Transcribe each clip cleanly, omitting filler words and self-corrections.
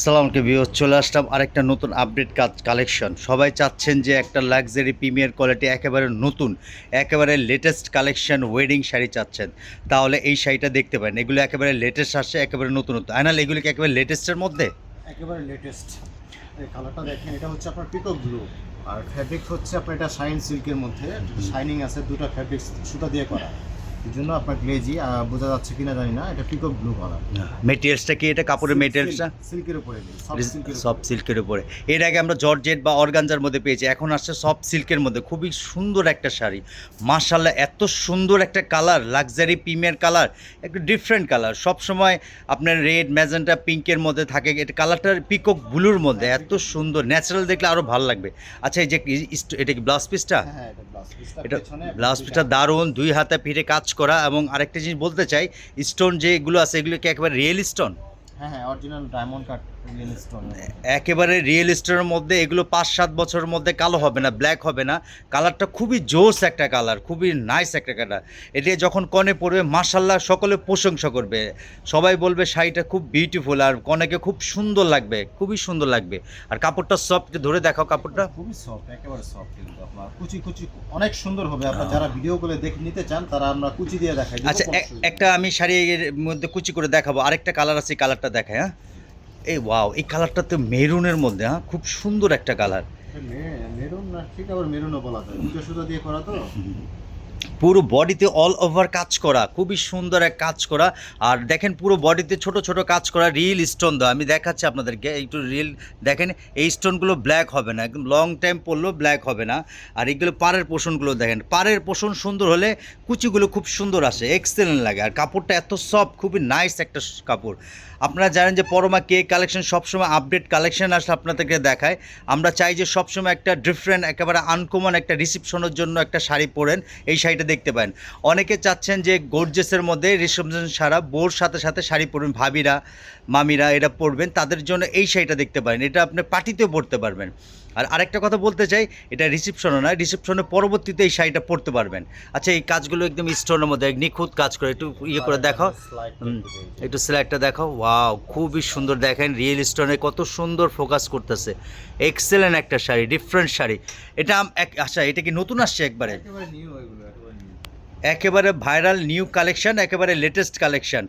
সালাম কে ভিউয়ার্স, চলে আসলাম আরেকটা নতুন আপডেট কালেকশন। সবাই চাচ্ছেন যে একটা লাক্সারি প্রিমিয়ার কোয়ালিটি একেবারে নতুন, একেবারে লেটেস্ট কালেকশন ওয়েডিং শাড়ি চাচ্ছেন, তাহলে এই শাড়িটা দেখতে পারেন। এগুলো একেবারে লেটেস্ট আসছে, একেবারে নতুন নতুন। আয়নাল, এগুলো কি একেবারে লেটেস্টের মধ্যে? একেবারে লেটেস্ট। এই কালারটা দেখেন, এটা হচ্ছে আপনার পিকক ব্লু, আর ফ্যাব্রিক হচ্ছে আপনার এটা শাইন সিল্কের মধ্যে শাইনিং আছে, দুটো ফ্যাব্রিক সুতা দিয়ে করা, এই জন্য আপনার গ্লেজি বোঝা যাচ্ছে কিনা জানি না। এটা পিকক ব্লু কালার। মেটেরিয়ালসটা কি? এটা কাপড়ের মেটেরিয়ালসটা সিল্কের উপরে, সফট সিল্কের উপরে। এর আগে আমরা জর্জেট বা অর্গানজার মধ্যে পেয়েছি, এখন আসছে সফট সিল্কের মধ্যে। খুবই সুন্দর একটা শাড়ি, মাশাআল্লাহ। এত সুন্দর একটা কালার, লাক্সারি প্রিমিয়ার কালার, একটু ডিফারেন্ট কালার। সবসময় আপনার রেড, ম্যাজেন্টা, পিঙ্কের মধ্যে থাকে, এটা কালারটার পিকক ব্লুর মধ্যে এত সুন্দর। ন্যাচারাল দেখলে আরও ভালো লাগবে। আচ্ছা, এই যে এটা কি ব্লাউজ পিসটা? হ্যাঁ, এটা ব্লাউজ পিসটা দারুণ, 2 হাতে ফিরে কাজ করা। এবং আরেকটা জিনিস বলতে চাই, স্টোন যেগুলো আছে এগুলো কি একেবারে রিয়েল স্টোন? হ্যাঁ, original diamond cut real stone. একেবারে রিয়েল স্টোনের মধ্যে। এগুলো 5-7 বছরের মধ্যে কালো হবে না, ব্ল্যাক হবে না। কালারটা খুবই জোস একটা কালার, খুবই নাইস একটা কালার। এটা যখন কনে পরবে, মাশাআল্লাহ, সকলে প্রশংসা করবে। সবাই বলবে শাড়িটা খুব বিউটিফুল, আর কনেকে খুব সুন্দর লাগবে, খুবই সুন্দর লাগবে। আর কাপড়টা সফট, ধরে দেখাও কাপড়টা। খুবই সফট, একেবারে সফট। কিন্তু আপনার কুচি কুচি অনেক সুন্দর হবে। আপনারা যারা ভিডিওগুলো দেখে নিতে চান তারা আমরা কুচি দিয়ে দেখাই। আচ্ছা, একটা আমি শাড়ির মধ্যে কুচি করে দেখাবো। আরেকটা কালার আছে, কালারটা দেখায়। হ্যাঁ, এই ওয়াও, এই কালারটা তো মেরুনের মধ্যে। হ্যাঁ, খুব সুন্দর একটা কালার। মেরুন না, ঠিক আবার মেরুনও বলা যায়, দুটো সুতা দিয়ে করা তো। পুরো বডিতে অল ওভার কাজ করা, খুবই সুন্দর এক কাজ করা। আর দেখেন পুরো বডিতে ছোট ছোট কাজ করা, রিয়েল স্টোন দেওয়া। আমি দেখাচ্ছি আপনাদেরকে একটু রিয়েল দেখেন। এই স্টোনগুলো ব্ল্যাক হবে না, একদম লং টাইম পরলেও ব্ল্যাক হবে না। আর এগুলো পাড়ের পোষণগুলো দেখেন, পাড়ের পোষণ সুন্দর হলে কুচিগুলো খুব সুন্দর আসে, এক্সেলেন্ট লাগে। আর কাপড়টা এত সফট, খুবই নাইস একটা কাপড়। আপনারা জানেন যে পরমা কে কালেকশন সবসময় আপডেট কালেকশন আসলে আপনাদেরকে দেখায়। আমরা চাই যে সবসময় একটা ডিফারেন্ট, একেবারে আনকমন একটা রিসেপশনের জন্য একটা শাড়ি পরেন, এই শাড়িটা দেখতে পারেন। অনেকে চাচ্ছেন যে গর্জেসের মধ্যে রিসেপশন সারা বোর সাথে সাথে শাড়ি পরবেন, ভাবিরা, মামিরা এটা পরবেন, তাদের জন্য এই শাড়িটা দেখতে পারেন। এটা আপনি পার্টিতেও পরতে পারবেন। আর আরেকটা কথা বলতে চাই, এটা রিসেপশনও নয়, রিসেপশনের পরবর্তীতে এই শাড়িটা পরতে পারবেন। আচ্ছা, এই কাজগুলো একদম স্টোনের মধ্যে নিখুঁত কাজ করে, একটু ইয়ে করে দেখো, একটু স্লাইডটা দেখো। ওয়াও, খুবই সুন্দর। দেখেন রিয়েল স্টোনে কত সুন্দর ফোকাস করতেছে। এক্সেলেন্ট একটা শাড়ি, ডিফারেন্ট শাড়ি এটা। আচ্ছা, এটা কি নতুন আসছে একবারে? একেবারে ভাইরাল নিউ কালেকশন, একেবারে লেটেস্ট কালেকশন।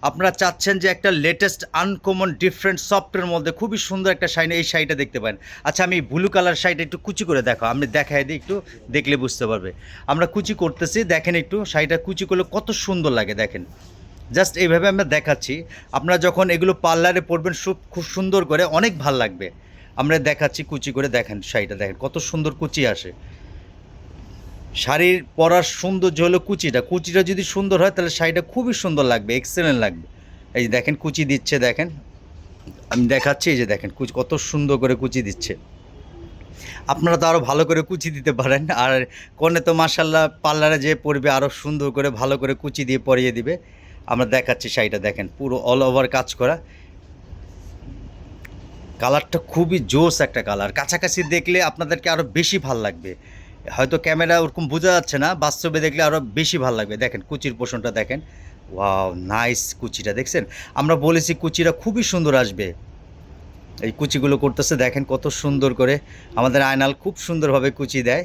আপনারা চাচ্ছেন যে একটা লেটেস্ট আনকমন ডিফারেন্ট সফটের মধ্যে খুবই সুন্দর একটা শাড়ি, এই শাড়িটা দেখতে পারেন। আচ্ছা, আমি ব্লু কালার শাড়িটা একটু কুচি করে দেখো, আমি দেখাই দিই, একটু দেখলে বুঝতে পারবে। আমরা কুচি করতেছি, দেখেন একটু শাড়িটা কুচি করলে কত সুন্দর লাগে। দেখেন জাস্ট এইভাবে আমরা দেখাচ্ছি। আপনারা যখন এগুলো পার্লারে পরবেন খুব সুন্দর করে, অনেক ভাল লাগবে। আমরা দেখাচ্ছি কুচি করে, দেখেন শাড়িটা দেখেন কত সুন্দর কুচি আসে। শাড়ির পরার সৌন্দর্য হলো কুচিটা যদি সুন্দর হয় তাহলে শাড়িটা খুবই সুন্দর লাগবে, এক্সেলেন্ট লাগবে। এই যে দেখেন কুচি দিচ্ছে, দেখেন আমি দেখাচ্ছি, এই যে দেখেন কুচি কত সুন্দর করে কুচি দিচ্ছে। আপনারা তো আরও ভালো করে কুচি দিতে পারেন। আর কনে তো মাশাআল্লাহ পার্লারে যে পরবে আরও সুন্দর করে ভালো করে কুচি দিয়ে পরিয়ে দিবে। আমরা দেখাচ্ছি শাড়িটা দেখেন, পুরো অল ওভার কাজ করা। কালারটা খুবই জোস একটা কালার, কাছাকাছি দেখলে আপনাদেরকে আরও বেশি ভাল লাগবে। হয়তো ক্যামেরা ওরকম বোঝা যাচ্ছে না, বাস্তবে দেখলে আরও বেশি ভালো লাগবে। দেখেন কুচির পোষণটা দেখেন, ওয়াও নাইস। কুচিটা দেখছেন, আমরা বলেছি কুচিটা খুবই সুন্দর আসবে। এই কুচিগুলো করতেছে, দেখেন কত সুন্দর করে। আমাদের আয়নাল খুব সুন্দরভাবে কুচি দেয়।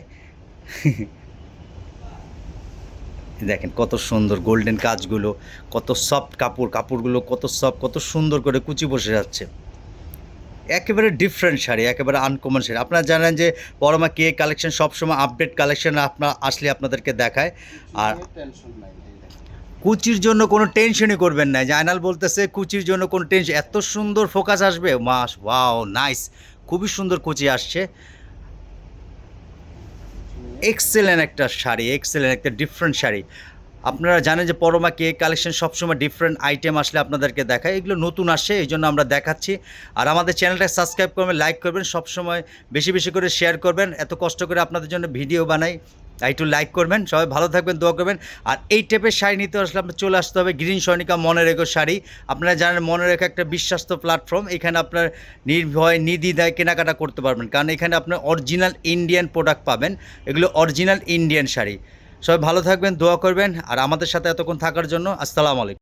দেখেন কত সুন্দর গোল্ডেন কাজগুলো, কত সফট কাপড়গুলো কত সফট, কত সুন্দর করে কুচি বসে যাচ্ছে। একেবারে ডিফারেন্ট শাড়ি, একেবারে আনকমন শাড়ি। আপনারা জানেন যে পরমা কে কালেকশন সবসময় আপডেট কালেকশন আপনার আসলে আপনাদেরকে দেখায়। আর কুচির জন্য কোনো টেনশনই করবেন না। জায়নাল বলতেছে কুচির জন্য কোনো টেনশন, এত সুন্দর ফোকাস আসবে। মাস ওয়াও নাইস, খুবই সুন্দর কুচি আসছে। এক্সেলেন্ট একটা শাড়ি, এক্সেলেন্ট একটা ডিফারেন্ট শাড়ি। আপনারা জানেন যে পরমা কে কালেকশন সবসময় ডিফারেন্ট আইটেম আসলে আপনাদেরকে দেখায়, এগুলো নতুন আসে এই জন্য আমরা দেখাচ্ছি। আর আমাদের চ্যানেলটা সাবস্ক্রাইব করবেন, লাইক করবেন, সবসময় বেশি বেশি করে শেয়ার করবেন। এত কষ্ট করে আপনাদের জন্য ভিডিও বানাই, তাই একটু লাইক করবেন। সবাই ভালো থাকবেন, দোয়া করবেন। আর এই টাইপের শাড়ি নিতে আসলে আপনার চলে আসতে হবে গ্রিন সৈনিকা মনে রেখো শাড়ি। আপনারা জানেন মনে রেখো একটা বিশ্বস্ত প্ল্যাটফর্ম, এখানে আপনার নির্ভয় নির্দ্বিধায় কেনাকাটা করতে পারবেন, কারণ এখানে আপনার অরিজিনাল ইন্ডিয়ান প্রোডাক্ট পাবেন। এগুলো অরিজিনাল ইন্ডিয়ান শাড়ি। সবাই ভালো থাকবেন, দোয়া করবেন। আর আমাদের সাথে এতক্ষণ থাকার জন্য আসসালামু আলাইকুম।